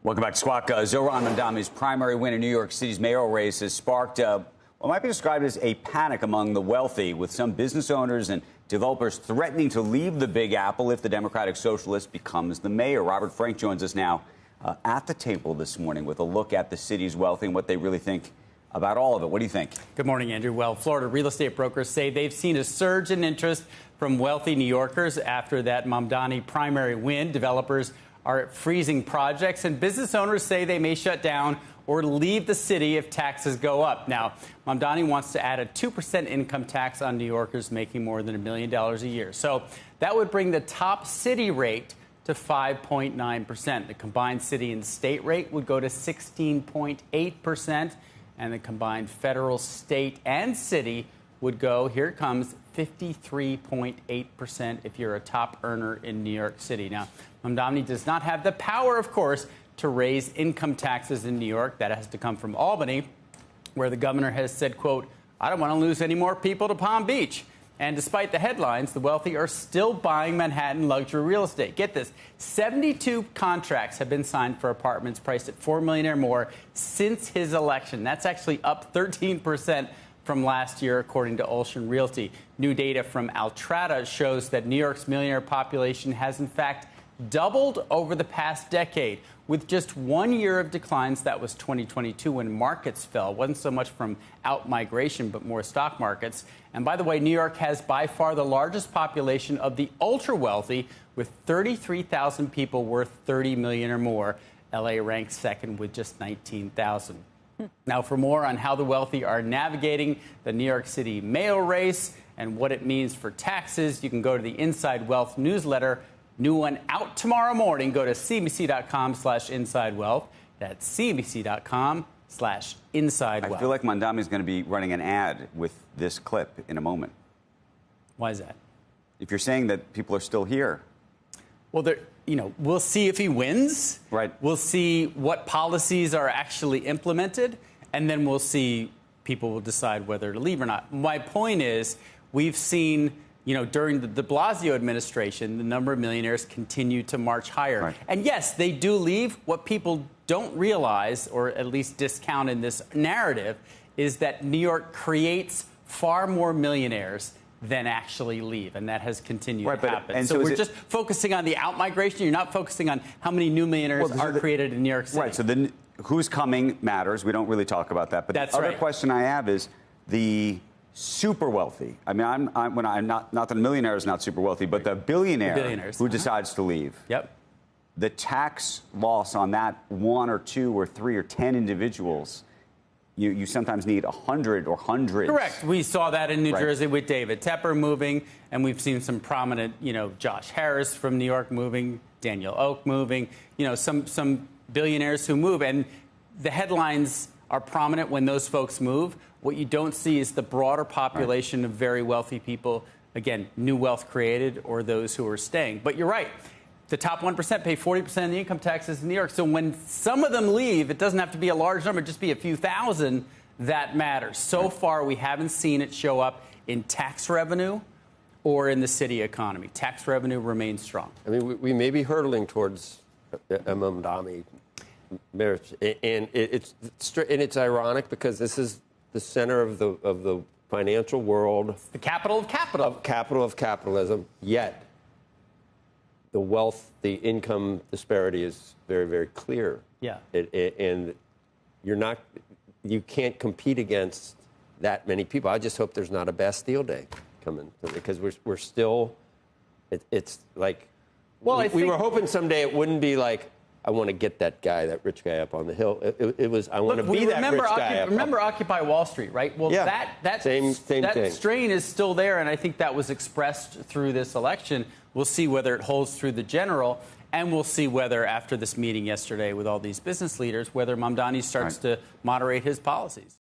Welcome back to Squawk. Zohran Mamdani's primary win in New York City's mayoral race has sparked what might be described as a panic among the wealthy, with some business owners and developers threatening to leave the Big Apple if the Democratic Socialist becomes the mayor. Robert Frank joins us now at the table this morning with a look at the city's wealthy and what they really think about all of it. What do you think? Good morning, Andrew. Well, Florida real estate brokers say they've seen a surge in interest from wealthy New Yorkers after that Mamdani primary win. Developers are freezing projects, and business owners say they may shut down or leave the city if taxes go up. Now, Mamdani wants to add a 2% income tax on New Yorkers making more than $1 million a year. So that would bring the top city rate to 5.9%. The combined city and state rate would go to 16.8%, and the combined federal, state, and city would go, here it comes, 53.8% if you're a top earner in New York City. Now, Mamdani does not have the power, of course, to raise income taxes in New York. That has to come from Albany, where the governor has said, quote, I don't want to lose any more people to Palm Beach. And despite the headlines, the wealthy are still buying Manhattan luxury real estate. Get this, 72 contracts have been signed for apartments priced at $4 million or more since his election. That's actually up 13% from last year, according to Ocean Realty. New data from Altrata shows that New York's millionaire population has, in fact, doubled over the past decade, with just 1 year of declines. That was 2022, when markets fell. It wasn't so much from out-migration, but more stock markets. And by the way, New York has by far the largest population of the ultra-wealthy, with 33,000 people worth $30 million or more. L.A. ranks second with just 19,000. Now, for more on how the wealthy are navigating the New York City mayoral race and what it means for taxes, you can go to the Inside Wealth newsletter. New one out tomorrow morning. Go to cnbc.com/insidewealth. That's cnbc.com/insidewealth. I feel like Mamdani's going to be running an ad with this clip in a moment. Why is that? If you're saying that people are still here. Well, we'll see if he wins. Right. We'll see what policies are actually implemented, and then we'll see, people will decide whether to leave or not. My point is, we've seen, during the de Blasio administration, the number of millionaires continue to march higher. Right. And yes, they do leave. What people don't realize, or at least discount in this narrative, is that New York creates far more millionaires than actually leave, and that has continued to happen. So we're just focusing on the out-migration. You're not focusing on how many new millionaires are created in New York City. Right, so then who's coming matters. We don't really talk about that. But that's the other right. question I have is the super wealthy. I mean, not that a millionaire is not super wealthy, but the billionaire who decides to leave. Yep. The tax loss on that 1 or 2 or 3 or 10 individuals, you sometimes need 100 or hundreds. Correct. We saw that in New Jersey with David Tepper moving, and we've seen some prominent, Josh Harris from New York moving, Daniel Oak moving, some billionaires who move. And the headlines are prominent when those folks move. What you don't see is the broader population of very wealthy people, again, new wealth created, or those who are staying. But you're right. The top 1% pay 40% of the income taxes in New York. So when some of them leave, it doesn't have to be a large number, just be a few thousand. That matters. So far, we haven't seen it show up in tax revenue or in the city economy. Tax revenue remains strong. I mean, we may be hurtling towards a Mamdani marriage, and it's ironic because this is the center of the financial world, the capital of capital, capital of capitalism. Yet the wealth, the income disparity is very, very clear. Yeah. And you can't compete against that many people. I just hope there's not a Bastille Day coming, because we're still, it's like, well, we were hoping someday it wouldn't be like, I want to get that guy, that rich guy up on the hill. It was, I want to be that rich guy. Remember Occupy Wall Street, right? Well, yeah, that same strain is still there, and I think that was expressed through this election. We'll see whether it holds through the general, and we'll see whether, after this meeting yesterday with all these business leaders, whether Mamdani starts to moderate his policies.